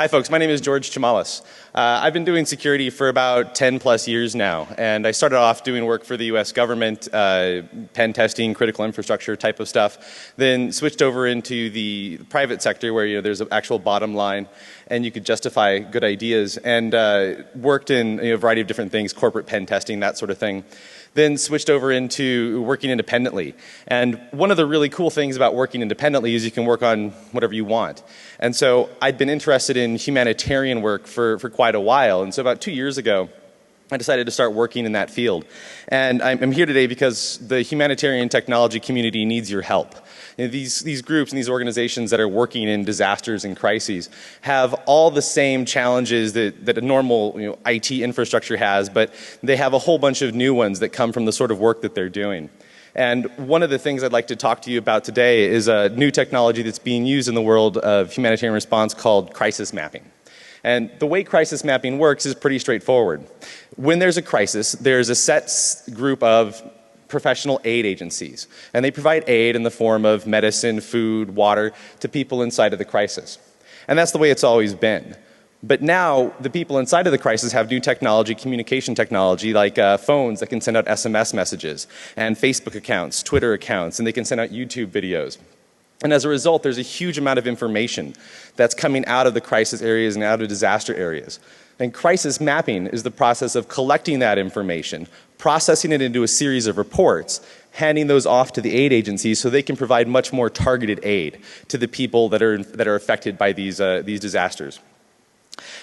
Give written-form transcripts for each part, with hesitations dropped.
Hi folks, my name is George Chamales. I've been doing security for about 10 plus years now, and I started off doing work for the US government, pen testing, critical infrastructure type of stuff, then switched over into the private sector where there's an actual bottom line and you could justify good ideas, and worked in a variety of different things, corporate pen testing, that sort of thing. Then switched over into working independently. And one of the really cool things about working independently is you can work on whatever you want. And so I'd been interested in humanitarian work for quite a while. And so about 2 years ago, I decided to start working in that field. And I'm here today because the humanitarian technology community needs your help. These groups and these organizations that are working in disasters and crises have all the same challenges that a normal IT infrastructure has, but they have a whole bunch of new ones that come from the sort of work that they're doing. And one of the things I'd like to talk to you about today is a new technology that's being used in the world of humanitarian response called crisis mapping. And the way crisis mapping works is pretty straightforward. When there's a crisis, there's a set group of professional aid agencies, and they provide aid in the form of medicine, food, water to people inside of the crisis. And that's the way it's always been. But now the people inside of the crisis have new technology, communication technology, like phones that can send out SMS messages, and Facebook accounts, Twitter accounts, and they can send out YouTube videos. And as a result, there's a huge amount of information that's coming out of the crisis areas and out of disaster areas. And crisis mapping is the process of collecting that information, processing it into a series of reports, handing those off to the aid agencies so they can provide much more targeted aid to the people that are affected by these disasters.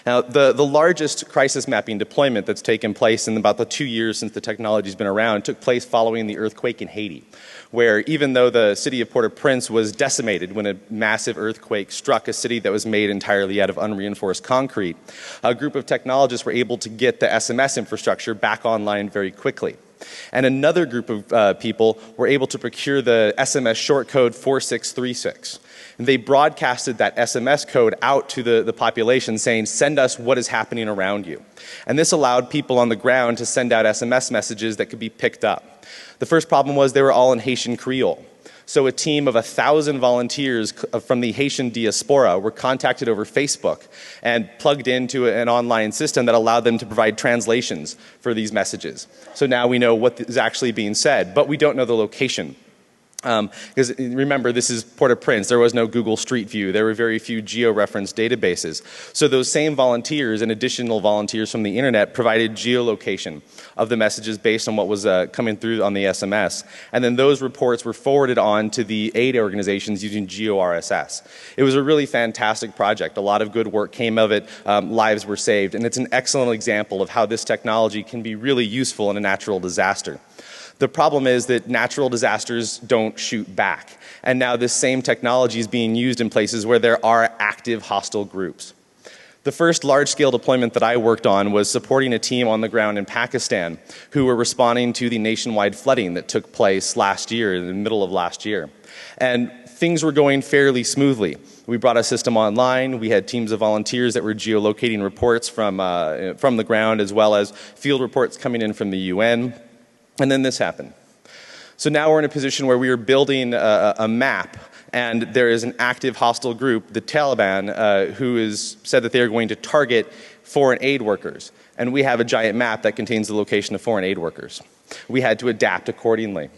Now, the largest crisis mapping deployment that's taken place in about the 2 years since the technology's been around took place following the earthquake in Haiti, where even though the city of Port-au-Prince was decimated when a massive earthquake struck a city that was made entirely out of unreinforced concrete, a group of technologists were able to get the SMS infrastructure back online very quickly. And another group of people were able to procure the SMS short code 4636. And they broadcasted that SMS code out to the population saying, send us what is happening around you. And this allowed people on the ground to send out SMS messages that could be picked up. The first problem was they were all in Haitian Creole. So a team of 1,000 volunteers from the Haitian diaspora were contacted over Facebook and plugged into an online system that allowed them to provide translations for these messages. So now we know what is actually being said, but we don't know the location. Because remember, this is Port-au-Prince. There was no Google Street View. There were very few geo-reference databases. So those same volunteers and additional volunteers from the internet provided geolocation of the messages based on what was coming through on the SMS. And then those reports were forwarded on to the aid organizations using GeoRSS. It was a really fantastic project. A lot of good work came of it. Lives were saved. And it's an excellent example of how this technology can be really useful in a natural disaster. The problem is that natural disasters don't shoot back. And now this same technology is being used in places where there are active hostile groups. The first large-scale deployment that I worked on was supporting a team on the ground in Pakistan who were responding to the nationwide flooding that took place last year, in the middle of last year. And things were going fairly smoothly. We brought a system online. We had teams of volunteers that were geolocating reports from the ground, as well as field reports coming in from the UN. And then this happened. So now we're in a position where we are building a map, and there is an active hostile group, the Taliban, who has said that they are going to target foreign aid workers. And we have a giant map that contains the location of foreign aid workers. We had to adapt accordingly.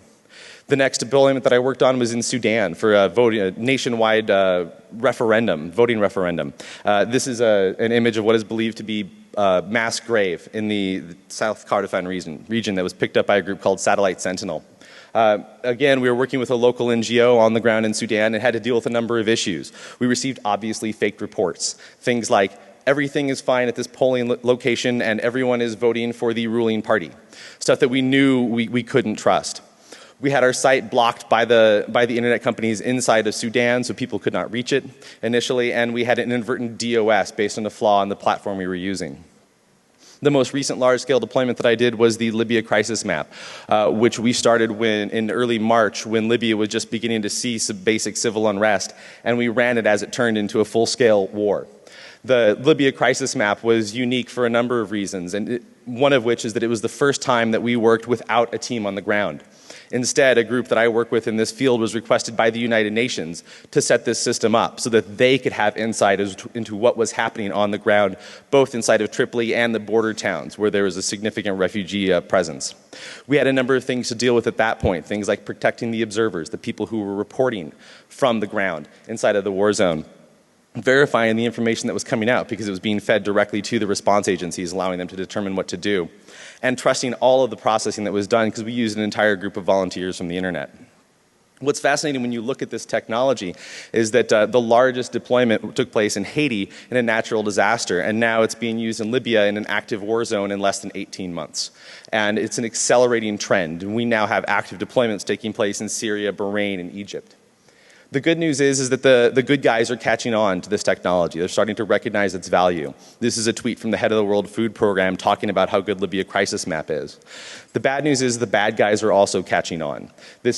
The next deployment that I worked on was in Sudan for a nationwide voting referendum. This is an image of what is believed to be mass grave in the South Kordofan region that was picked up by a group called Satellite Sentinel. Again, we were working with a local NGO on the ground in Sudan and had to deal with a number of issues. We received obviously faked reports. Things like, everything is fine at this polling location and everyone is voting for the ruling party. Stuff that we knew we couldn't trust. We had our site blocked by the internet companies inside of Sudan, so people could not reach it initially, and we had an inadvertent DOS based on a flaw in the platform we were using. The most recent large-scale deployment that I did was the Libya crisis map, which we started in early March when Libya was just beginning to see some basic civil unrest, and we ran it as it turned into a full-scale war. The Libya crisis map was unique for a number of reasons, and one of which is that it was the first time that we worked without a team on the ground. Instead, a group that I work with in this field was requested by the United Nations to set this system up so that they could have insight into what was happening on the ground, both inside of Tripoli and the border towns where there was a significant refugee presence. We had a number of things to deal with at that point, things like protecting the observers, the people who were reporting from the ground inside of the war zone, verifying the information that was coming out because it was being fed directly to the response agencies, allowing them to determine what to do, and trusting all of the processing that was done because we used an entire group of volunteers from the internet. What's fascinating when you look at this technology is that the largest deployment took place in Haiti in a natural disaster, and now it's being used in Libya in an active war zone in less than 18 months. And it's an accelerating trend. We now have active deployments taking place in Syria, Bahrain, and Egypt. The good news is that the good guys are catching on to this technology. They're starting to recognize its value. This is a tweet from the head of the World Food Program talking about how good Libya crisis map is. The bad news is the bad guys are also catching on. There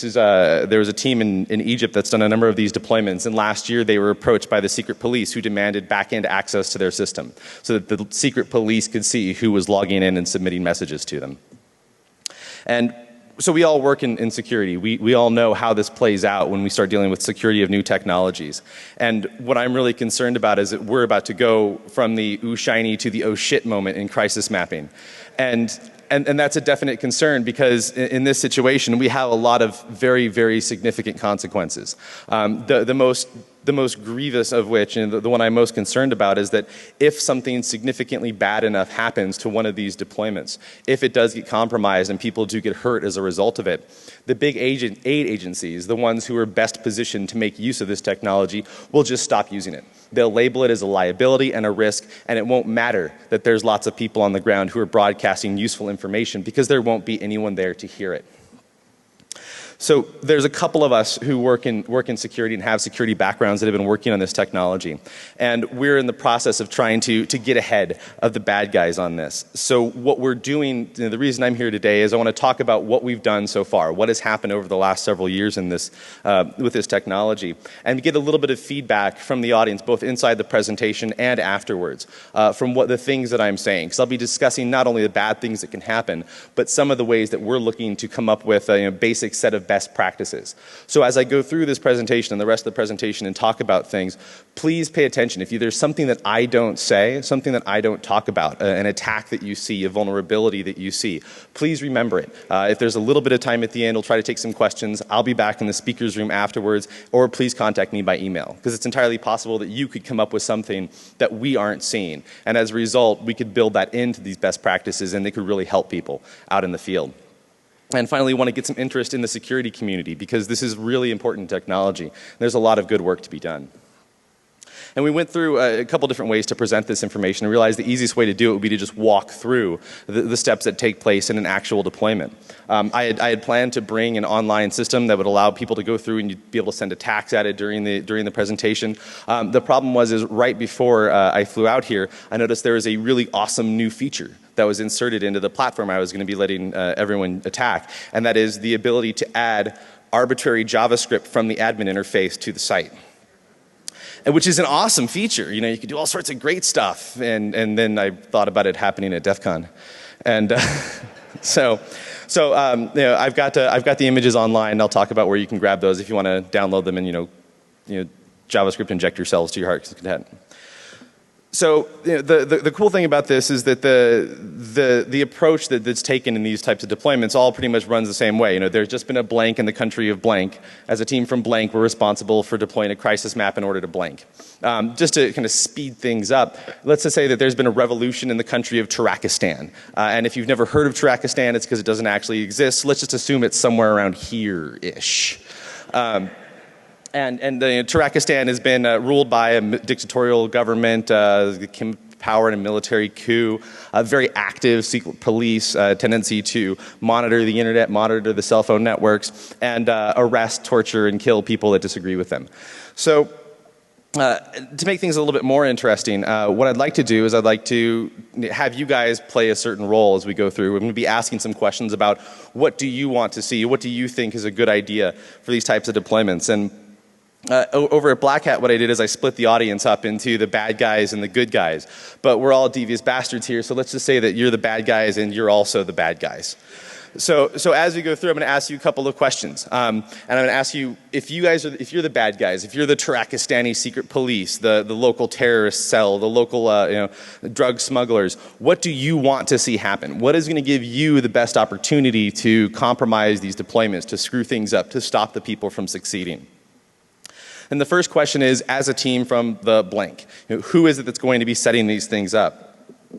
was a team in Egypt that's done a number of these deployments, and last year they were approached by the secret police who demanded back-end access to their system so that the secret police could see who was logging in and submitting messages to them. And so we all work in security. We all know how this plays out when we start dealing with security of new technologies. And what I'm really concerned about is that we're about to go from the ooh shiny to the oh shit moment in crisis mapping. And that's a definite concern because in this situation we have a lot of very, very significant consequences. The most grievous of which, and the one I'm most concerned about, is that if something significantly bad enough happens to one of these deployments, if it does get compromised and people do get hurt as a result of it, the big aid agencies, the ones who are best positioned to make use of this technology, will just stop using it. They'll label it as a liability and a risk, and it won't matter that there's lots of people on the ground who are broadcasting useful information because there won't be anyone there to hear it. So there's a couple of us who work in security and have security backgrounds that have been working on this technology. And we're in the process of trying to get ahead of the bad guys on this. So what we're doing, the reason I'm here today is I want to talk about what we've done so far, what has happened over the last several years in this, with this technology, and get a little bit of feedback from the audience, both inside the presentation and afterwards, from what the things that I'm saying. Because I'll be discussing not only the bad things that can happen, but some of the ways that we're looking to come up with a basic set of best practices. So as I go through this presentation and the rest of the presentation and talk about things, please pay attention. If there's something that I don't say, something that I don't talk about, an attack that you see, a vulnerability that you see, please remember it. If there's a little bit of time at the end, we'll try to take some questions. I'll be back in the speaker's room afterwards, or please contact me by email, because it's entirely possible that you could come up with something that we aren't seeing. And as a result, we could build that into these best practices and they could really help people out in the field. And finally, we want to get some interest in the security community because this is really important technology. There's a lot of good work to be done. And we went through a couple different ways to present this information and realized the easiest way to do it would be to just walk through the steps that take place in an actual deployment. I had planned to bring an online system that would allow people to go through and you'd be able to send attacks at it during the presentation. The problem was right before I flew out here, I noticed there was a really awesome new feature that was inserted into the platform I was going to be letting everyone attack, and that is the ability to add arbitrary JavaScript from the admin interface to the site. Which is an awesome feature. You could do all sorts of great stuff. And then I thought about it happening at DEF CON. And so I've got the images online. I'll talk about where you can grab those if you want to download them and JavaScript inject yourselves to your heart's content. So the cool thing about this is that the approach that's taken in these types of deployments all pretty much runs the same way. There's just been a blank in the country of blank. As a team from blank, we're responsible for deploying a crisis map in order to blank. Just to kind of speed things up, let's just say that there's been a revolution in the country of Turkestan. And if you've never heard of Turkestan, it's because it doesn't actually exist. Let's just assume it's somewhere around here-ish. And Turkestan has been ruled by a dictatorial government, power and a military coup, a very active secret police tendency to monitor the internet, monitor the cell phone networks, and arrest, torture, and kill people that disagree with them. So to make things a little bit more interesting, what I'd like to do is I'd like to have you guys play a certain role as we go through. We're going to be asking some questions about what do you want to see, what do you think is a good idea for these types of deployments. And over at Black Hat, what I did is I split the audience up into the bad guys and the good guys. But we're all devious bastards here, so let's just say that you're the bad guys and you're also the bad guys. So as we go through, I'm going to ask you a couple of questions, and I'm going to ask you if you're the bad guys, if you're the Tarakistani secret police, the local terrorist cell, the local drug smugglers, what do you want to see happen? What is going to give you the best opportunity to compromise these deployments, to screw things up, to stop the people from succeeding? And the first question is, as a team from the blank, who is it that's going to be setting these things up?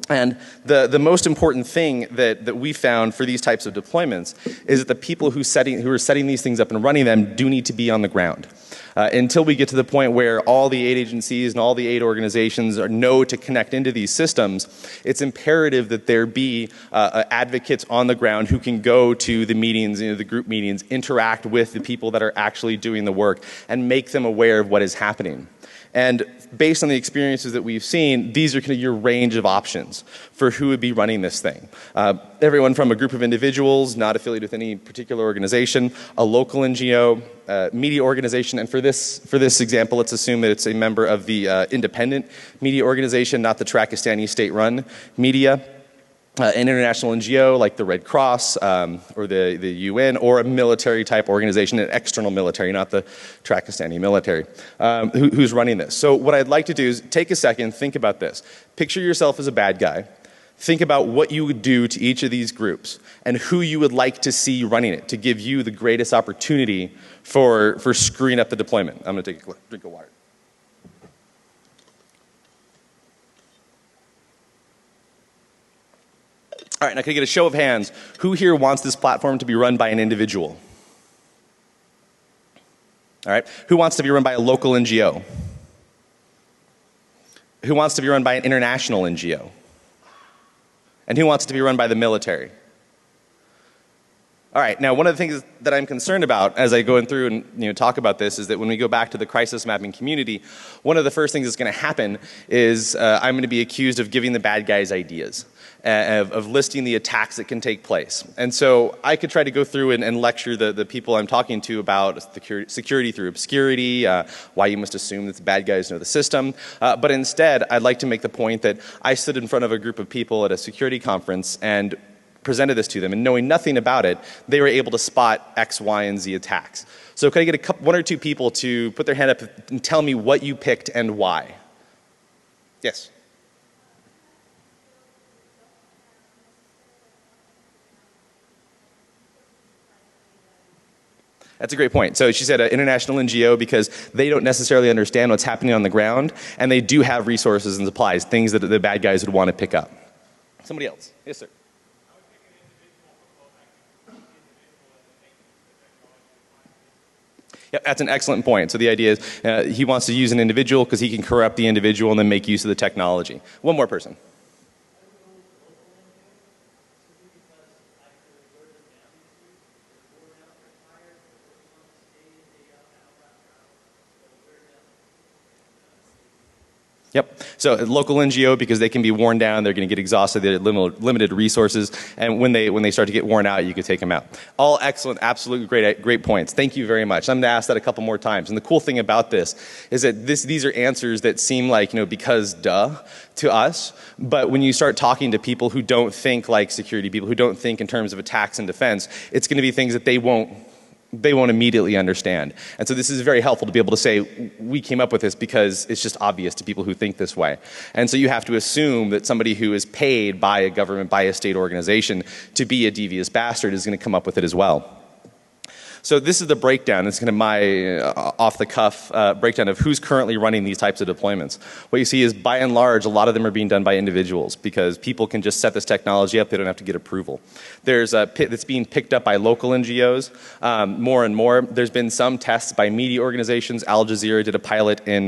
And the most important thing that we found for these types of deployments is that the people who are setting these things up and running them do need to be on the ground. Until we get to the point where all the aid agencies and all the aid organizations know to connect into these systems, it's imperative that there be advocates on the ground who can go to the meetings, the group meetings, interact with the people that are actually doing the work, and make them aware of what is happening. And based on the experiences that we've seen, these are kind of your range of options for who would be running this thing. Everyone from a group of individuals, not affiliated with any particular organization, a local NGO, media organization, and for this example, let's assume that it's a member of the independent media organization, not the Tarakistani state-run media. An international NGO like the Red Cross or the UN, or a military type organization, an external military, not the Tarakistani military, who's running this. So what I'd like to do is take a second, think about this. Picture yourself as a bad guy. Think about what you would do to each of these groups and who you would like to see running it to give you the greatest opportunity for screwing up the deployment. I'm going to take a drink of water. All right, now can I get a show of hands? Who here wants this platform to be run by an individual? All right, who wants to be run by a local NGO? Who wants to be run by an international NGO? And who wants to be run by the military? All right, now one of the things that I'm concerned about as I go through and talk about this is that when we go back to the crisis mapping community, one of the first things that's going to happen is I'm going to be accused of giving the bad guys ideas, of listing the attacks that can take place. And so I could try to go through and lecture the people I'm talking to about security through obscurity, why you must assume that the bad guys know the system. But instead, I'd like to make the point that I stood in front of a group of people at a security conference and presented this to them, and knowing nothing about it, they were able to spot X, Y, and Z attacks. So could I get one or two people to put their hand up and tell me what you picked and why? Yes? That's a great point. So she said an international NGO because they don't necessarily understand what's happening on the ground, and they do have resources and supplies, things that the bad guys would want to pick up. Somebody else. Yes, sir. Yep, that's an excellent point. So the idea is he wants to use an individual because he can corrupt the individual and then make use of the technology. One more person. Yep. So a local NGO because they can be worn down, they're going to get exhausted, they have limited resources, and when they start to get worn out, you can take them out. All excellent, absolutely great points. Thank you very much. I'm going to ask that a couple more times. And the cool thing about this is that these are answers that seem like, because duh to us, but when you start talking to people who don't think like security, people who don't think in terms of attacks and defense, it's going to be things that they won't immediately understand. And so this is very helpful to be able to say, we came up with this because it's just obvious to people who think this way. And so you have to assume that somebody who is paid by a government, by a state organization to be a devious bastard is going to come up with it as well. So this is the breakdown. It's kind of my off-the-cuff breakdown of who's currently running these types of deployments. What you see is, by and large, a lot of them are being done by individuals because people can just set this technology up. They don't have to get approval. There's a pit that's being picked up by local NGOs more and more. There's been some tests by media organizations. Al Jazeera did a pilot in